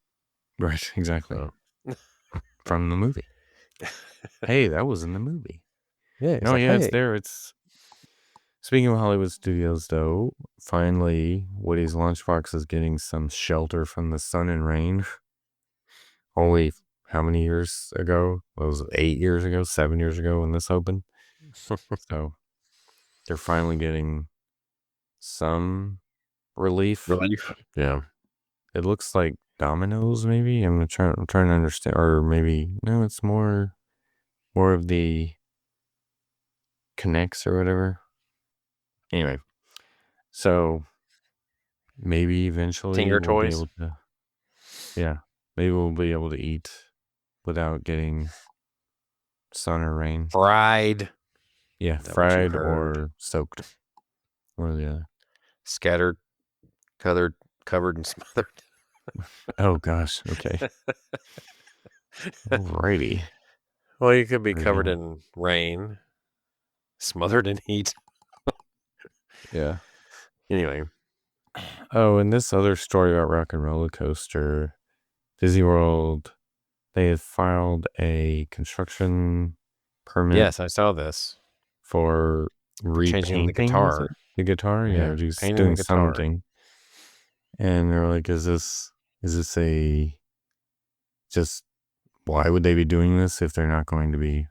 Right, exactly. So, From the movie. Hey, that was in the movie. yeah, it's No, like, yeah, it's hey, there. It's speaking of Hollywood studios, though. Finally, Woody's lunchbox is getting some shelter from the sun and rain. Only how many years ago? What was it, 8 years ago, 7 years ago when this opened? So they're finally getting some relief. relief. Yeah. It looks like dominoes, maybe. I'm trying to understand, or maybe no, it's more of the connects or whatever. Anyway, so maybe eventually Tinger we'll be toys. able to, yeah, maybe we'll be able to eat without getting sun or rain. Fried. Yeah, Is that what you fried heard? or soaked, one or the other. Scattered, colored covered and smothered. Oh gosh. Okay. Alrighty. Well, you could be There you covered go. in rain, smothered in heat. Yeah. Anyway, Oh, and this other story about Rock and Roller Coaster, Disney World, they had filed a construction permit yes, I saw this. for For changing the repainting, was it? guitar. The guitar? Yeah, Yeah, just painting the doing guitar. something. And they're like, is this a just why would they be doing this if they're not going to be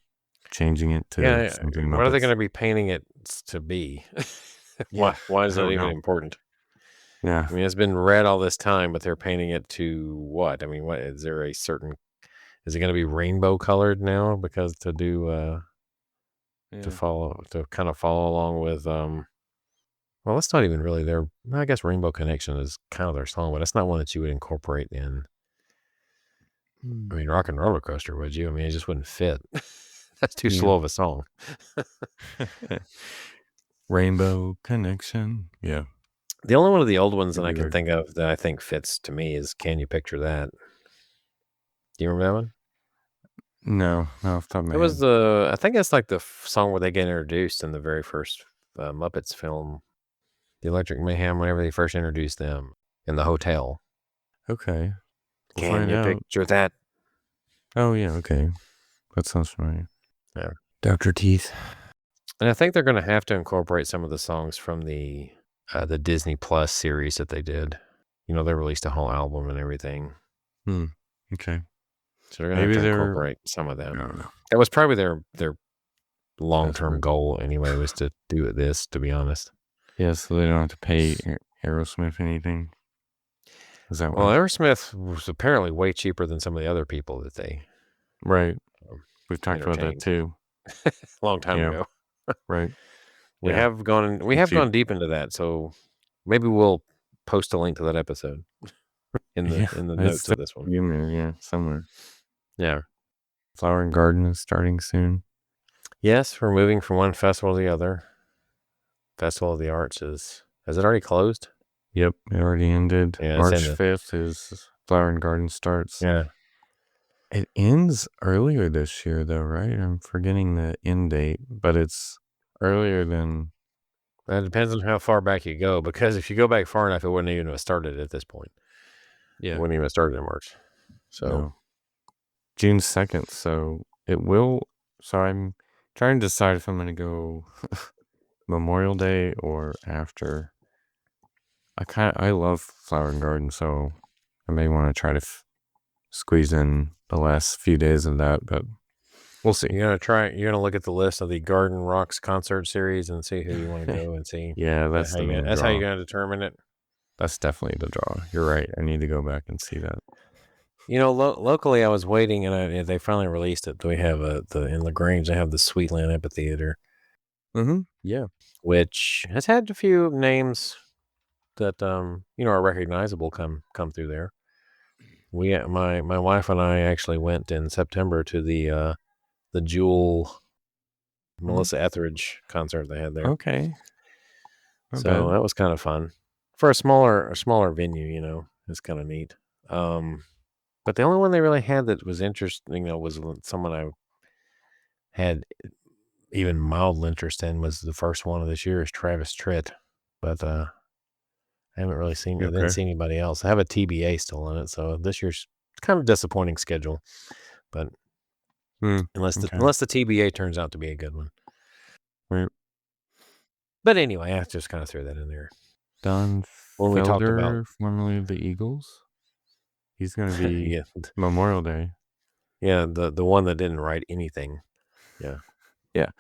changing it to Yeah, something what are they Muppets? going to be painting it to be? Yeah, Why I is that don't even know. important? Yeah. I mean, it's been red all this time, but they're painting it to what? I mean, what is there a certain? Is it going to be rainbow colored now? Because to do Yeah. to kind of follow along with well, it's not even really their. I guess Rainbow Connection is kind of their song, but it's not one that you would incorporate in. I Hmm. mean, Rock and Roller Coaster, would you? I mean, it just wouldn't fit. That's too Yeah. slow of a song. Rainbow Connection. Yeah. The only one of the old ones that Could I be can like, think of that I think fits to me is "Can You Picture That?" Do you remember that one? no, not off the top of It my was head. the. I think it's like the song where they get introduced in the very first Muppets film, The Electric Mayhem. Whenever they first introduced them in the hotel. Okay. We'll Can find you out. picture that? Oh, yeah. Okay. That sounds familiar. Yeah. Dr. Teeth. And I think they're going to have to incorporate some of the songs from the Disney Plus series that they did. You know, they released a whole album and everything, Okay. so they're going to have Maybe to they're, incorporate some of that. I don't know. That was probably their long term Desperate. goal anyway, was to do this. To be honest, Yeah, so they don't have to pay Aerosmith anything. Is that well, why? Aerosmith was apparently way cheaper than some of the other people that they Right. We've talked about that entertained too. a long time Yeah. ago. Right. We Yeah. have gone Too cheap. deep into that, so maybe we'll post a link to that episode Yeah. in the It's notes still of this one. in there. Yeah. Somewhere. Yeah. Flower and Garden is starting soon. Yes, we're moving from one festival to the other. Festival of the Arts has it already closed? Yep. It already ended. Yeah, it's March ended. 5th is Flower and Garden starts. Yeah. It ends earlier this year, though, right? I'm forgetting the end date, but it's earlier than. That depends on how far back you go, because if you go back far enough, it wouldn't even have started at this point. It Yeah. wouldn't even have started in March. So No. June 2nd. So it will. So I'm trying to decide if I'm going to go Memorial Day or after. I love Flower and Garden, so I may want to try to squeeze in the last few days of that, but we'll see. you're gonna look at the list of the Garden Rocks concert series and see who you want to go and see. Yeah, that's the main That's how draw. you're gonna determine it. That's definitely the draw. You're right. I need to go back and see that. You know, locally, I was waiting, and they finally released it. We have in Lagrange. They have the Sweetland Amphitheater, Mm-hmm. Yeah. which has had a few names that are recognizable come through there. My wife and I actually went in September to the Jewel Melissa Etheridge concert they had there. Okay. Not So bad. that was kind of fun for a smaller venue. It's kind of neat. But the only one they really had that was interesting, was someone I had even mild interest in, was the first one of this year, is Travis Tritt. But I didn't Okay. see anybody else. I have a TBA still in it, so this year's kind of disappointing schedule. But unless Okay. the TBA turns out to be a good one. Right. But anyway, I just kind of threw that in there. Don When we talked about Felder, formerly of the Eagles. He's going to be yeah, Memorial Day. yeah, the one that didn't write anything. Yeah. Yeah.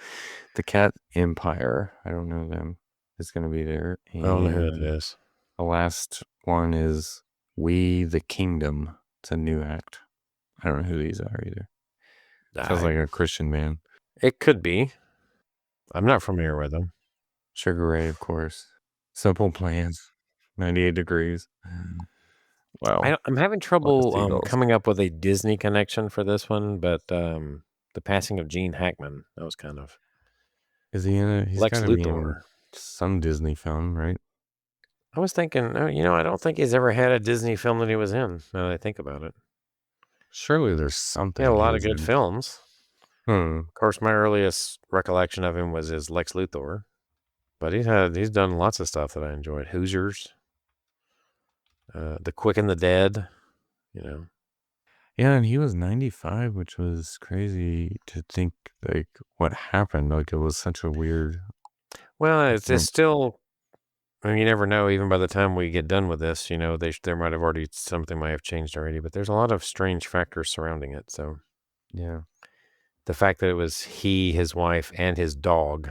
The Cat Empire. I don't know them. Is going to be there. I don't know who that And is. the last one is We the Kingdom. It's a new act. I don't know who these are either. Sounds like a Christian band. It could be. I'm not familiar with them. Sugar Ray, of course. Simple Plans. 98 Degrees. Wow. I'm having A lot of trouble seagulls. coming up with a Disney connection for this one, but the passing of Gene Hackman, that was kind of Is he in it? He's got Lex to be in Luthor. some Disney film, right? I was thinking, I don't think he's ever had a Disney film that he was in, now that I think about it. Surely there's He had a something he lot of was good in. films. Hmm. Of course, my earliest recollection of him was as Lex Luthor, but he's done lots of stuff that I enjoyed. Hoosiers, The Quick and the Dead, you know. Yeah, and he was 95, which was crazy to think, like, what happened. Like, it was such a weird Well, it's event. still. I mean, you never know. Even by the time we get done with this, there might have already something might have changed already. But there's a lot of strange factors surrounding it. So Yeah. the fact that it was he, his wife, and his dog.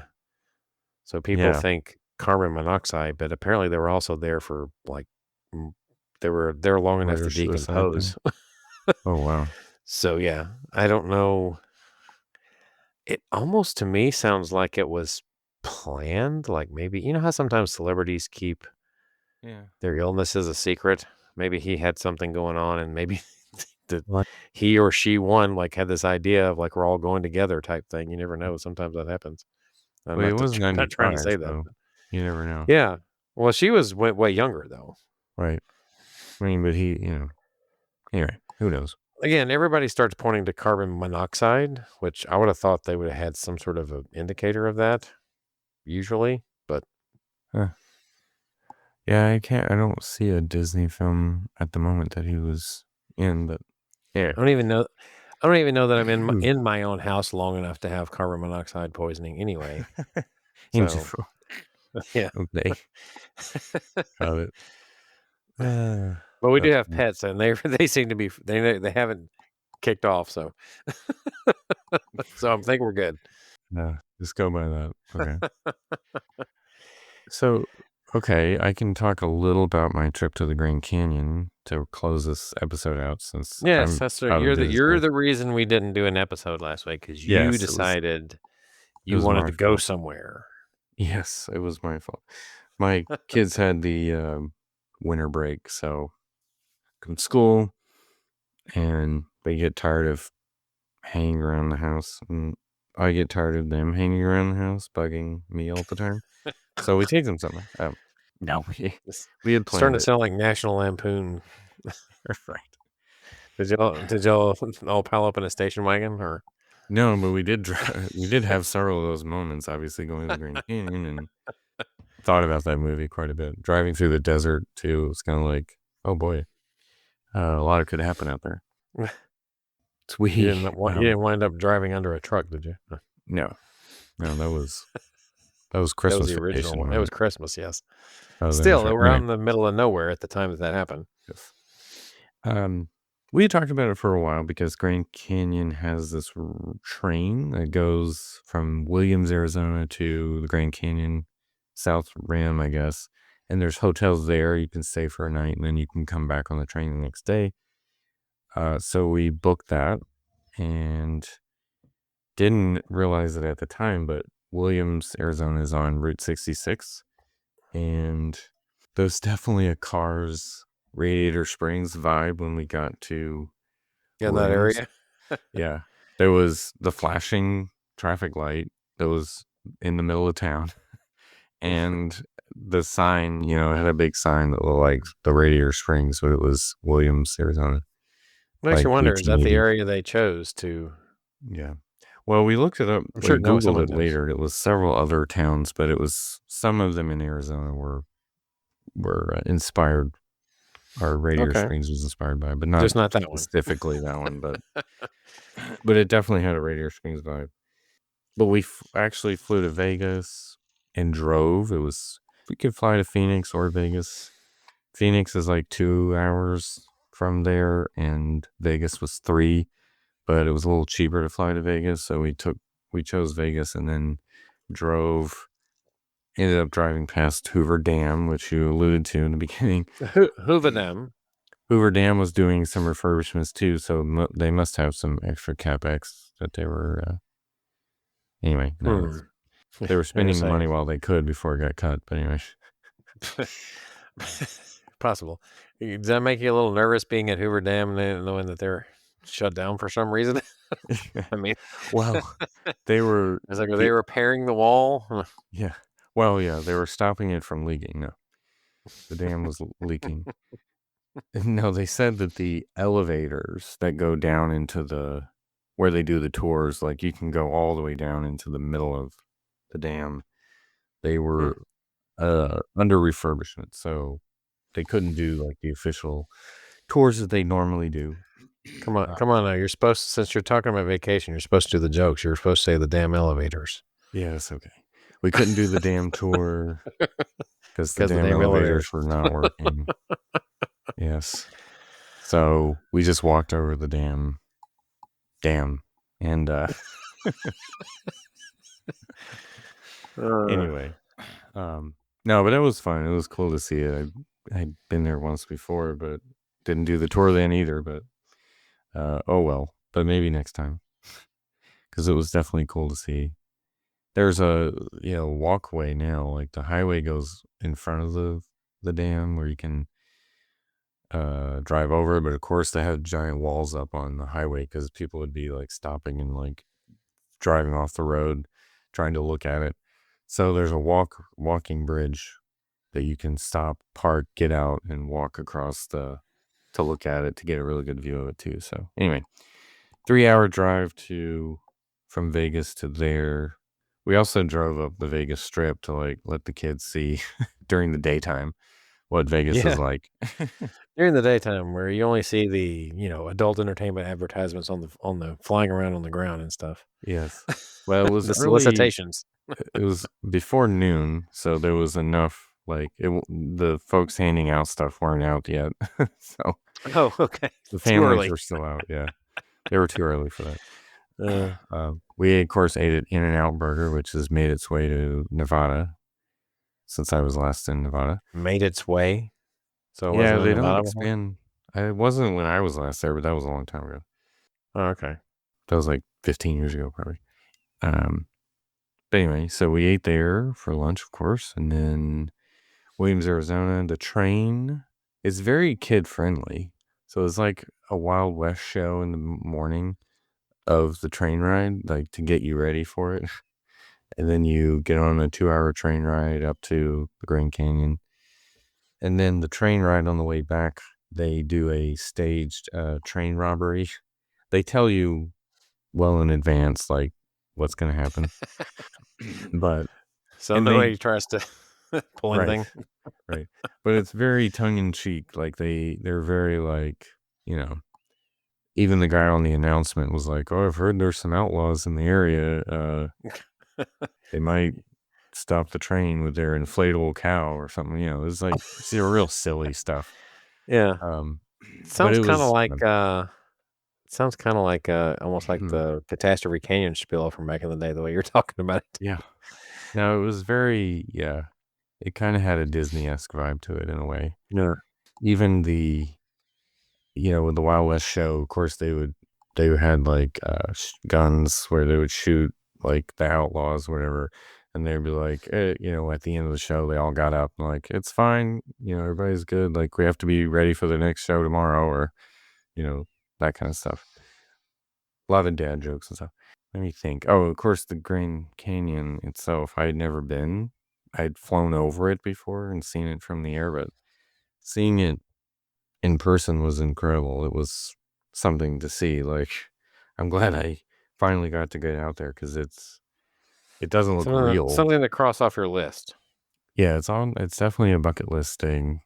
So people Yeah. think carbon monoxide, but apparently they were also there for like they were there long enough Murder to suicide thing. decompose. Oh, wow. So yeah, I don't know. It almost to me sounds like it was planned. Like maybe how sometimes celebrities keep Yeah. their illness is a secret. Maybe he had something going on, and maybe that Like, he or she one like had this idea of like we're all going together type thing. You never know. Sometimes that happens. I'm well, he not was not trying to 95, say that. so But you never know. yeah. Well, she was way younger though. Right. I mean, but anyway, who knows? Again, everybody starts pointing to carbon monoxide, which I would have thought they would have had some sort of an indicator of that usually, but Huh. Yeah, I don't see a Disney film at the moment that he was in, but yeah. I don't even know. I don't even know that I'm in my own house long enough to have carbon monoxide poisoning anyway. In So general. yeah. Okay. Got it. But we do That's have funny. pets, and they seem to be they haven't kicked off, so so I'm thinking we're good. No, just go by that. Okay. So, okay, I can talk a little about my trip to the Grand Canyon to close this episode out since Yes, I'm that's out of you're business. the reason we didn't do an episode last week because you Yes, decided it you was wanted my to go fault. somewhere. Yes, it was my fault. My kids had the winter break, so from school, and they get tired of hanging around the house, and I get tired of them hanging around the house, bugging me all the time. So we take them somewhere. No, It's we had starting planned to it. sound like National Lampoon. Right. Did y'all all pile up in a station wagon or? No, but we did we did have several of those moments, obviously going to the Grand Canyon, and thought about that movie quite a bit. Driving through the desert too, it's kind of like, oh boy, a lot could happen out there. You Twee. you didn't wind up driving under a truck, did you? No, no, that was That was Christmas the original vacation, one. It wasn't was it? Christmas, yes. Oh, that is Still, they right. were out Anyway, in the middle of nowhere at the time that happened. yes. We talked about it for a while because Grand Canyon has this train that goes from Williams, Arizona to the Grand Canyon South Rim, I guess. And there's hotels there. You can stay for a night and then you can come back on the train the next day. So we booked that and didn't realize it at the time, but Williams, Arizona is on Route 66. And there's definitely a Cars Radiator Springs vibe when we got to In that Williams. area? Yeah. There was the flashing traffic light that was in the middle of town. And the sign, it had a big sign that looked like the Radiator Springs, but it was Williams, Arizona, Makes you like wonder, is that the 1880. area they chose to? Yeah. Well, we looked it up, I'm we sure Googled someone it knows. later. It was several other towns, but it was some of them in Arizona were inspired. Our Radiator Okay. Springs was inspired by, but not Just not that one. specifically that one, but it definitely had a Radiator Springs vibe. But we actually flew to Vegas and drove. We could fly to Phoenix or Vegas. Phoenix is like 2 hours from there, and Vegas was 3, but it was a little cheaper to fly to Vegas, so we chose Vegas and then drove. Ended up driving past Hoover Dam, which you alluded to in the beginning. Hoover Dam. Hoover Dam was doing some refurbishments too, so they must have some extra capex that they were. Anyway, no, they were spending the money while they could before it got cut. But anyway, possible. Does that make you a little nervous being at Hoover Dam and knowing that they're shut down for some reason? I mean, well, they were. it's like, are they repairing the wall? Yeah. Well, yeah, they were stopping it from leaking. No. The dam was leaking. No, they said that the elevators that go down into where they do the tours, like you can go all the way down into the middle of the dam. They Hmm. were under refurbishment, so they couldn't do like the official tours that they normally do. Come on, come on now. You're supposed to, since you're talking about vacation, you're supposed to do the jokes. You're supposed to say the damn elevators. Yeah, that's okay. We couldn't do the dam tour because the Because the damn damn elevators elevators. were not working. Yes. So we just walked over the dam. And Uh, anyway, no, but it was fun. It was cool to see it. I'd been there once before, but didn't do the tour then either. But oh well. But maybe next time, because it was definitely cool to see. There's a walkway now. Like the highway goes in front of the dam where you can drive over. But of course, they had giant walls up on the highway because people would be like stopping and like driving off the road, trying to look at it. So there's a walking bridge that you can stop, park, get out, and walk across to look at it to get a really good view of it too. So anyway, 3-hour drive from Vegas to there. We also drove up the Vegas Strip to like let the kids see during the daytime what Vegas yeah. is like. During the daytime where you only see the, adult entertainment advertisements on the flying around on the ground and stuff. Yes. Well, it was The early. solicitations. It was before noon, so there was enough. Like the folks handing out stuff weren't out yet, so Oh, okay. the Too families early. were still out. Yeah, they were too early for that. Uh, We of course ate at In-N-Out Burger, which has made its way to Nevada since I was last in Nevada. Made its way. So it Yeah, wasn't in they don't Nevada before? expand. It wasn't when I was last there, but that was a long time ago. Oh, okay. That was like 15 years ago, probably. Um, but anyway, so we ate there for lunch, of course, and then Williams, Arizona. The train is very kid friendly. So it's like a Wild West show in the morning of the train ride, like to get you ready for it. And then you get on a 2-hour train ride up to the Grand Canyon. And then the train ride on the way back, they do a staged train robbery. They tell you well in advance, like what's going to happen. But, So and nobody tries to pull right. anything? Right. But it's very tongue in cheek. Like they're very like, you know, even the guy on the announcement was like, "Oh, I've heard there's some outlaws in the area. They might stop the train with their inflatable cow or something." It's like it's real silly stuff. Yeah. Um, but Sounds it kinda was like, fun. almost like the Catastrophe Canyon spiel from back in the day, the way you're talking about it. Yeah. No, it was very It kind of had a Disney-esque vibe to it in a way. Yeah. Even with the Wild West show, of course they had like guns where they would shoot like the outlaws, whatever, and they'd be like, at the end of the show, they all got up and like, it's fine, everybody's good. Like we have to be ready for the next show tomorrow, or that kind of stuff. A lot of dad jokes and stuff. Let me think. Oh, of course, the Grand Canyon itself, I had never been. I'd flown over it before and seen it from the air, but seeing it in person was incredible. It was something to see. Like, I'm glad I finally got to get out there because it doesn't look real. Something to cross off your list. Yeah, it's definitely a bucket list thing,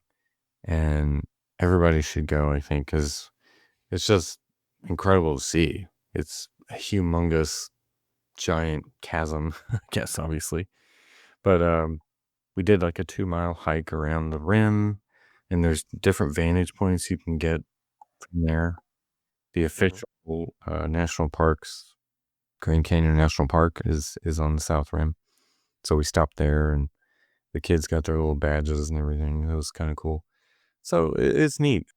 and everybody should go, I think, because it's just incredible to see. It's a humongous, giant chasm, I guess, obviously. But we did like a 2-mile hike around the rim, and there's different vantage points you can get from there. The Mhm. official national parks, Grand Canyon National Park is on the south rim. So we stopped there, and the kids got their little badges and everything. It was kind of cool. So it's neat.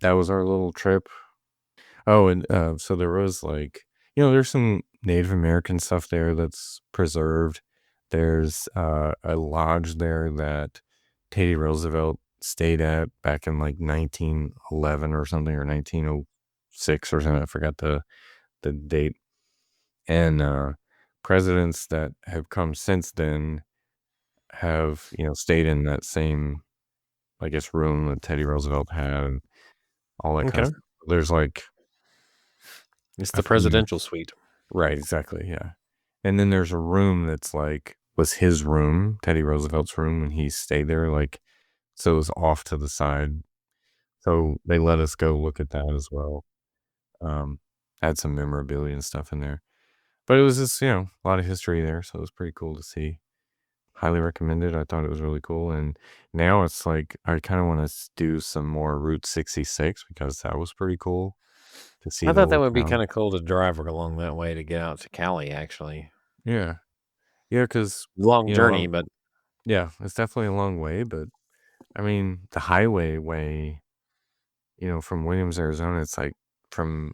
That was our little trip. Oh, and so there was like, there's some Native American stuff there that's preserved. There's a lodge there that Teddy Roosevelt stayed at back in like 1911 or something, or 1906 or something. I forgot the date. And presidents that have come since then have stayed in that same I guess, room that Teddy Roosevelt had and all that kind of Okay. stuff. There's like, It's I the forget. presidential suite. Right, exactly, yeah. And then there's a room that's like, was his room, Teddy Roosevelt's room, and he stayed there, like, so it was off to the side. So they let us go look at that as well. Had some memorabilia and stuff in there. But it was just, a lot of history there, so it was pretty cool to see. Highly recommended. I thought it was really cool. And now it's like, I kind of want to do some more Route 66 because that was pretty cool to see I the thought that old would be town. kind of cool to drive along that way to get out to Cali, actually. Yeah. Yeah, because, Long you journey, know, but yeah, it's definitely a long way, but I mean, the highway way, from Williams, Arizona, it's like from,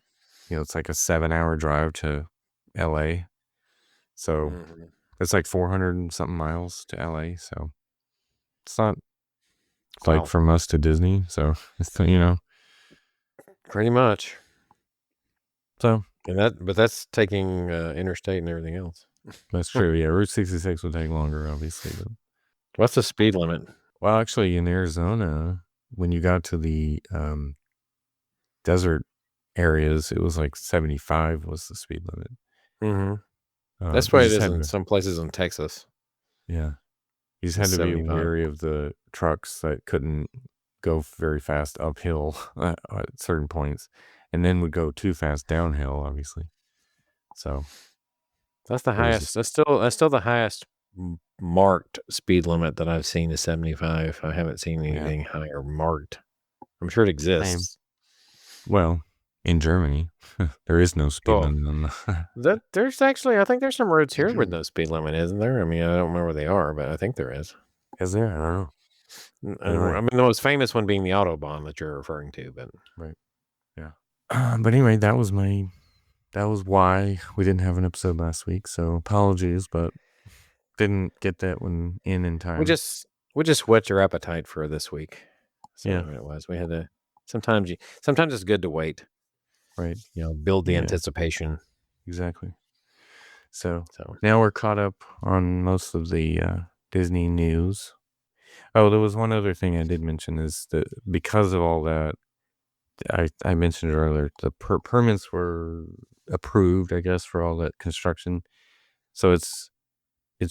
it's like a 7-hour drive to LA. So mhm. it's like 400 and something miles to LA. So it's not like Wow, from us to Disney. So it's, pretty much. so But that's taking interstate and everything else. that's true. Yeah. Route 66 would take longer, obviously. But, What's the speed limit? well, actually, in Arizona, when you got to the desert areas, it was like 75 was the speed limit. Mm-hmm. That's the You way it just is had in to, some places in Texas. yeah. You just had It's to be 75. wary of the trucks that couldn't go very fast uphill at certain points, and then would go too fast downhill, obviously. So That's the it was highest. just That's still the highest marked speed limit that I've seen is 75. I haven't seen yeah, anything higher marked. I'm sure it same. exists. Well, in Germany, there is no speed Oh, limit on the. there's actually I think there's some roads here with no speed limit, isn't there? I mean, I don't remember where they are, but I think there is. Is there? I don't know. I Anyway, mean, the most famous one being the Autobahn that you're referring to, but right, yeah. But anyway, that was why we didn't have an episode last week. So apologies, but didn't get that one in we time. just we just whet your appetite for this week. So Yeah, what it was. We had to sometimes it's good to wait, right. build the Yeah, anticipation. exactly. So So now we're caught up on most of the Disney news. Oh, there was one other thing I did mention is that because of all that, I mentioned it earlier, the permits were approved, I guess, for all that construction. So it's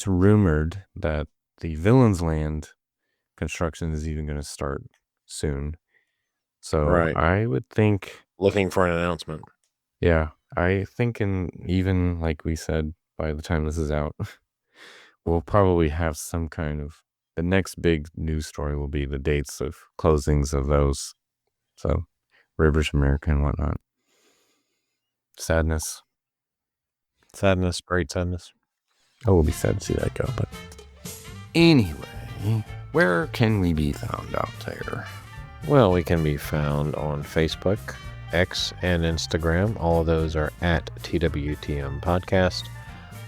rumored that the Villains Land construction is even going to start soon. So right. I would think, Looking for an announcement. yeah, I think, even like we said, by the time this is out, we'll probably have some kind of, the next big news story will be the dates of closings of those. So Rivers America and whatnot. Sadness. Sadness, great sadness. I will be sad to see that go. But anyway, where can we be found out there? Well, we can be found on Facebook, X, and Instagram. All of those are at TWTM Podcast.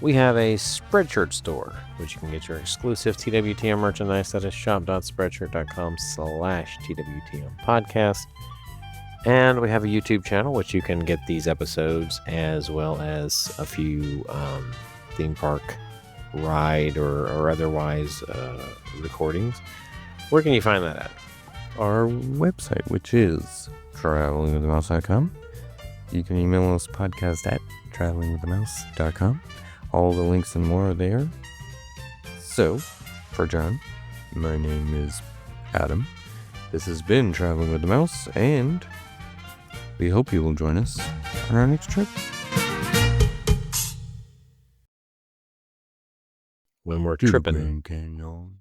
We have a Spreadshirt store, which you can get your exclusive TWTM merchandise. That is shop.spreadshirt.com/TWTM Podcast. And we have a YouTube channel, which you can get these episodes as well as a few theme park ride or otherwise recordings. Where can you find that at? Our website, which is travelingwiththemouse.com. You can email us podcast at travelingwiththemouse.com. All the links and more are there. So, for John, my name is Adam. This has been Traveling with the Mouse, and we hope you will join us on our next trip. When we're To the tripping. Grand Canyon.